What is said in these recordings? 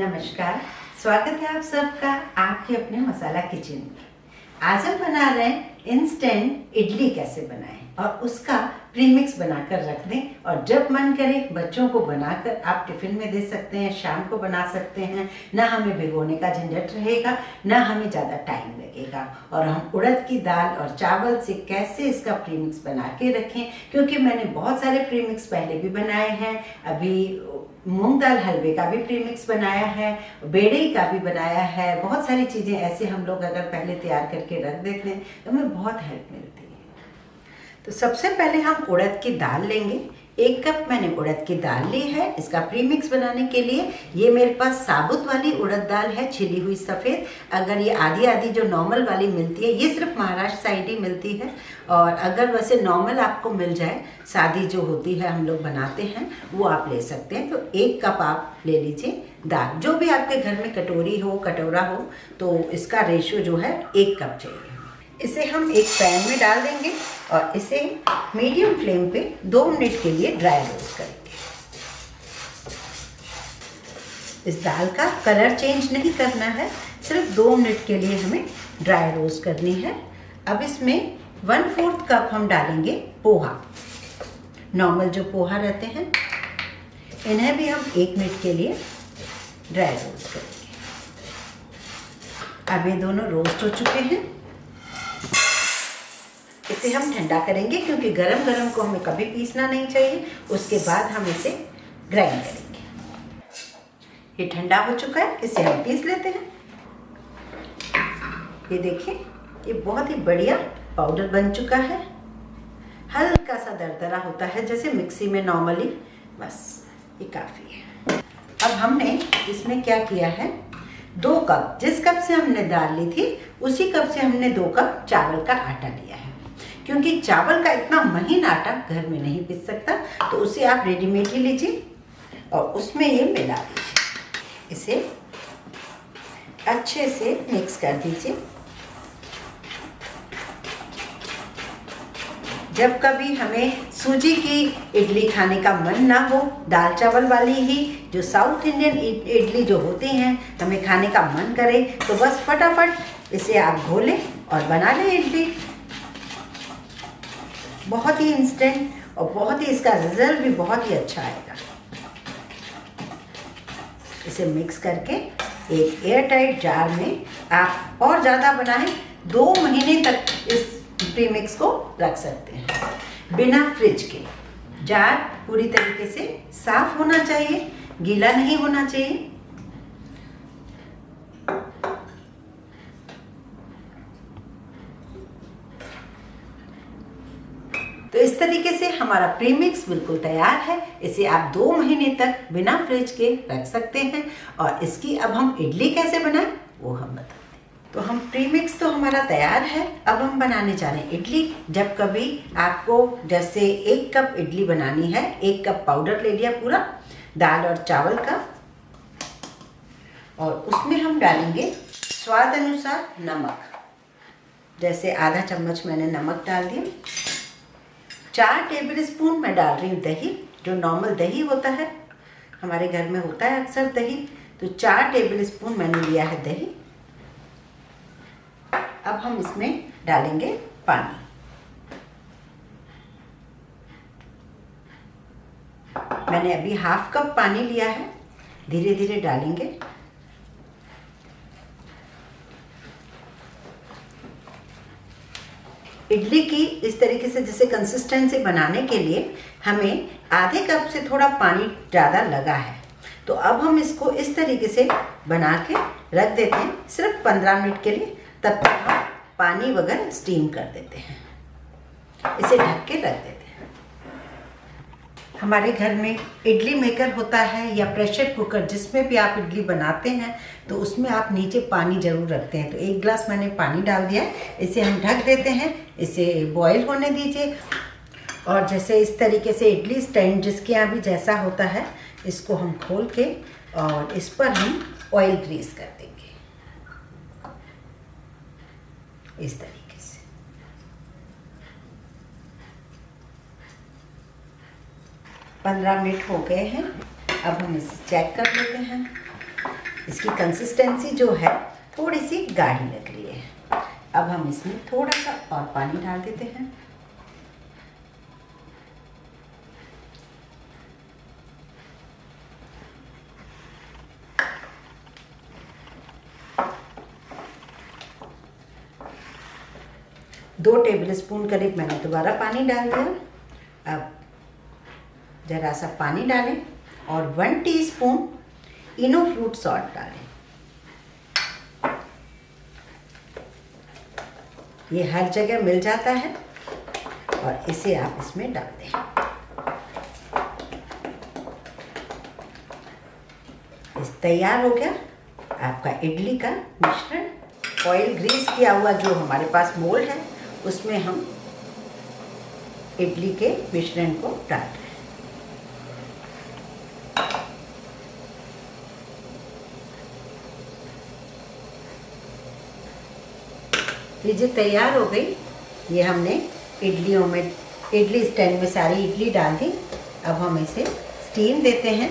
नमस्कार, स्वागत है आप सबका आपके अपने मसाला किचन में। आज हम बना रहे हैं इंस्टेंट इडली कैसे बनाएं और उसका प्रीमिक्स बनाकर रख दें और जब मन करे बच्चों को बनाकर आप टिफिन में दे सकते हैं, शाम को बना सकते हैं। ना हमें भिगोने का झंझट रहेगा, ना हमें ज़्यादा टाइम लगेगा। और हम उड़द की दाल और चावल से कैसे इसका प्रीमिक्स बना के रखें, क्योंकि मैंने बहुत सारे प्रीमिक्स पहले भी बनाए हैं। अभी मूंग दाल हलवे का भी प्रीमिक्स बनाया है, बेड़ई का भी बनाया है। बहुत सारी चीज़ें ऐसे हम लोग अगर पहले तैयार करके रख देते हैं तो हमें बहुत हेल्प मिलती है। तो सबसे पहले हम उड़द की दाल लेंगे। 1 कप मैंने उड़द की दाल ली है। इसका प्रीमिक्स बनाने के लिए ये मेरे पास साबुत वाली उड़द दाल है, छिली हुई सफ़ेद। अगर ये आधी आधी जो नॉर्मल वाली मिलती है, ये सिर्फ महाराष्ट्र साइड ही मिलती है। और अगर वैसे नॉर्मल आपको मिल जाए, सादी जो होती है हम लोग बनाते हैं, वो आप ले सकते हैं। तो 1 कप आप ले लीजिए दाल। जो भी आपके घर में कटोरी हो, कटोरा हो, तो इसका रेशियो जो है 1 कप चाहिए। इसे हम एक पैन में डाल देंगे और इसे मीडियम फ्लेम पे 2 मिनट के लिए ड्राई रोस्ट करेंगे। इस दाल का कलर चेंज नहीं करना है, सिर्फ 2 मिनट के लिए हमें ड्राई रोस्ट करनी है। अब इसमें 1/4 कप हम डालेंगे पोहा। नॉर्मल जो पोहा रहते हैं, इन्हें भी हम 1 मिनट के लिए ड्राई रोस्ट करेंगे। अब ये दोनों रोस्ट हो चुके हैं। इसे हम ठंडा करेंगे, क्योंकि गरम गरम को हमें कभी पीसना नहीं चाहिए। उसके बाद हम इसे ग्राइंड करेंगे। ये ठंडा हो चुका है, इसे हम पीस लेते हैं। ये देखिए, ये बहुत ही बढ़िया पाउडर बन चुका है। हल्का सा दरदरा होता है जैसे मिक्सी में नॉर्मली, बस ये काफ़ी है। अब हमने इसमें क्या किया है, 2 कप, जिस कप से हमने दाल ली थी उसी कप से हमने 2 कप चावल का आटा लिया है। क्योंकि चावल का इतना महीन आटा घर में नहीं पीस सकता, तो उसे आप रेडीमेड ही लीजिए और उसमें ये मिला दीजिए। इसे अच्छे से मिक्स कर दीजिए। जब कभी हमें सूजी की इडली खाने का मन ना हो, दाल चावल वाली ही जो साउथ इंडियन इडली जो होती हैं हमें खाने का मन करे, तो बस फटाफट इसे आप घोलें और बना लें इडली। बहुत ही इंस्टेंट और बहुत ही इसका रिजल्ट भी बहुत ही अच्छा आएगा। इसे मिक्स करके एक एयर टाइट जार में आप और ज़्यादा बनाएं, 2 महीने तक इस प्रीमिक्स को रख सकते हैं बिना फ्रिज के। जार पूरी तरीके से साफ होना चाहिए, गीला नहीं होना चाहिए। तो इस तरीके से हमारा प्रीमिक्स बिल्कुल तैयार है। इसे आप 2 महीने तक बिना फ्रिज के रख सकते हैं। और इसकी अब हम इडली कैसे बनाएं वो हम बताते हैं। तो हम प्रीमिक्स तो हमारा तैयार है, अब हम बनाने जा रहे हैं इडली। जब कभी आपको जैसे 1 कप इडली बनानी है, 1 कप पाउडर ले लिया पूरा दाल और चावल का, और उसमें हम डालेंगे स्वाद अनुसार नमक। जैसे आधा चम्मच मैंने नमक डाल दिया। 4 टेबल स्पून मैं डाल रही हूँ दही, जो नॉर्मल दही होता है, हमारे घर में होता है अक्सर दही, तो 4 टेबल स्पून मैंने लिया है दही। अब हम इसमें डालेंगे पानी। मैंने अभी 1/2 कप पानी लिया है, धीरे धीरे डालेंगे। इडली की इस तरीके से जैसे कंसिस्टेंसी बनाने के लिए हमें आधे कप से थोड़ा पानी ज़्यादा लगा है। तो अब हम इसको इस तरीके से बना के रख देते हैं सिर्फ 15 मिनट के लिए। तब तक हम पानी वगैरह स्टीम कर देते हैं, इसे ढक के रख देते हैं। हमारे घर में इडली मेकर होता है या प्रेशर कुकर, जिसमें भी आप इडली बनाते हैं, तो उसमें आप नीचे पानी ज़रूर रखते हैं। तो 1 गिलास मैंने पानी डाल दिया है। इसे हम ढक देते हैं, इसे बॉईल होने दीजिए। और जैसे इस तरीके से इडली स्टैंड जिसके यहाँ भी जैसा होता है, इसको हम खोल के और इस पर हम ऑयल ग्रीस कर देंगे इस तरीके से। 15 मिनट हो गए हैं। अब हम इसे चेक कर लेते हैं। इसकी कंसिस्टेंसी जो है थोड़ी सी गाढ़ी लग रही है। अब हम इसमें थोड़ा सा और पानी डाल देते हैं। दो टेबलस्पून करीब मैंने दोबारा पानी डाल दिया। अब जरा सा पानी डालें और 1 टीस्पून इनो फ्रूट सॉल्ट डालें। ये हर जगह मिल जाता है और इसे आप इसमें डाल दें। इस तैयार हो गया आपका इडली का मिश्रण। ऑयल ग्रीस किया हुआ जो हमारे पास मोल्ड है उसमें हम इडली के मिश्रण को डाल दें। लीजिए तैयार हो गई। ये हमने इडलियों में इडली स्टैंड में सारी इडली डाल दी। अब हम इसे स्टीम देते हैं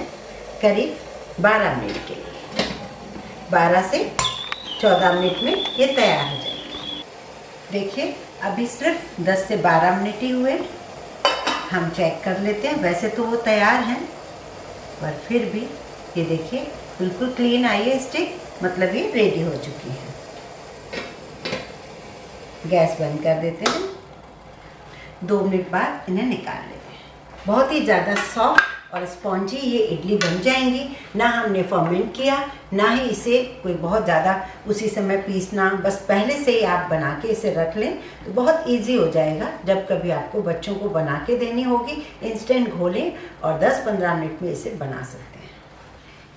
करीब 12 मिनट के लिए। 12 से 14 मिनट में ये तैयार हो जाएगी। देखिए अभी सिर्फ 10 से 12 मिनट ही हुए। हम चेक कर लेते हैं। वैसे तो वो तैयार हैं पर फिर भी ये देखिए बिल्कुल क्लीन आई है स्टिक, मतलब ये रेडी हो चुकी है। गैस बंद कर देते हैं। 2 मिनट बाद इन्हें निकाल लेते हैं। बहुत ही ज़्यादा सॉफ्ट और स्पॉन्जी ये इडली बन जाएंगी। ना हमने फर्मेंट किया, ना ही इसे कोई बहुत ज़्यादा उसी समय पीसना, बस पहले से ही आप बना के इसे रख लें तो बहुत इजी हो जाएगा। जब कभी आपको बच्चों को बना के देनी होगी, इंस्टेंट घोलें और 10-15 मिनट में इसे बना सकते हैं।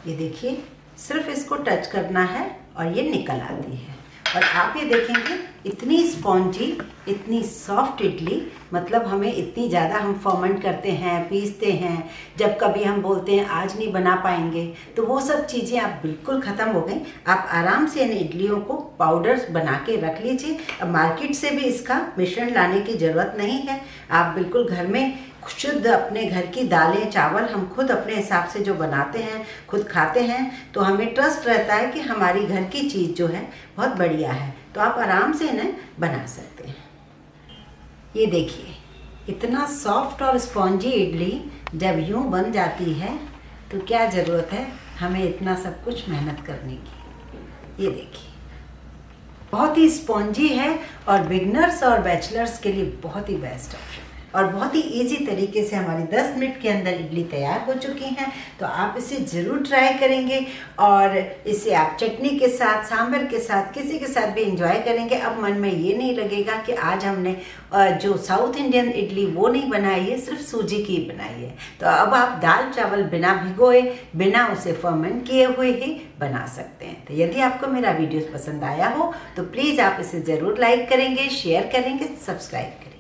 ये देखिए सिर्फ इसको टच करना है और ये निकल आती है। और आप ये देखेंगे इतनी स्पॉन्जी, इतनी सॉफ्ट इडली, मतलब हमें इतनी ज़्यादा हम फर्मेंट करते हैं, पीसते हैं, जब कभी हम बोलते हैं आज नहीं बना पाएंगे तो वो सब चीज़ें आप बिल्कुल ख़त्म हो गई। आप आराम से इन इडलियों को पाउडर बना के रख लीजिए। अब मार्केट से भी इसका मिश्रण लाने की ज़रूरत नहीं है। आप बिल्कुल घर में शुद्ध अपने घर की दालें चावल हम खुद अपने हिसाब से जो बनाते हैं, खुद खाते हैं, तो हमें ट्रस्ट रहता है कि हमारी घर की चीज़ जो है बहुत बढ़िया है। तो आप आराम से इन्हें बना सकते हैं। ये देखिए इतना सॉफ्ट और स्पॉन्जी इडली जब यूँ बन जाती है तो क्या ज़रूरत है हमें इतना सब कुछ मेहनत करने की। ये देखिए बहुत ही स्पॉन्जी है और बिगनर्स और बैचलर्स के लिए बहुत ही बेस्ट ऑप्शन है। और बहुत ही इजी तरीके से हमारी 10 मिनट के अंदर इडली तैयार हो चुकी हैं। तो आप इसे ज़रूर ट्राई करेंगे और इसे आप चटनी के साथ, सांभर के साथ, किसी के साथ भी एंजॉय करेंगे। अब मन में ये नहीं लगेगा कि आज हमने जो साउथ इंडियन इडली वो नहीं बनाई है, सिर्फ सूजी की बनाई है। तो अब आप दाल चावल बिना भिगोए, बिना उसे फर्मेंट किए हुए ही बना सकते हैं। तो यदि आपको मेरा वीडियो पसंद आया हो तो प्लीज़ आप इसे ज़रूर लाइक करेंगे, शेयर करेंगे, सब्सक्राइब करेंगे।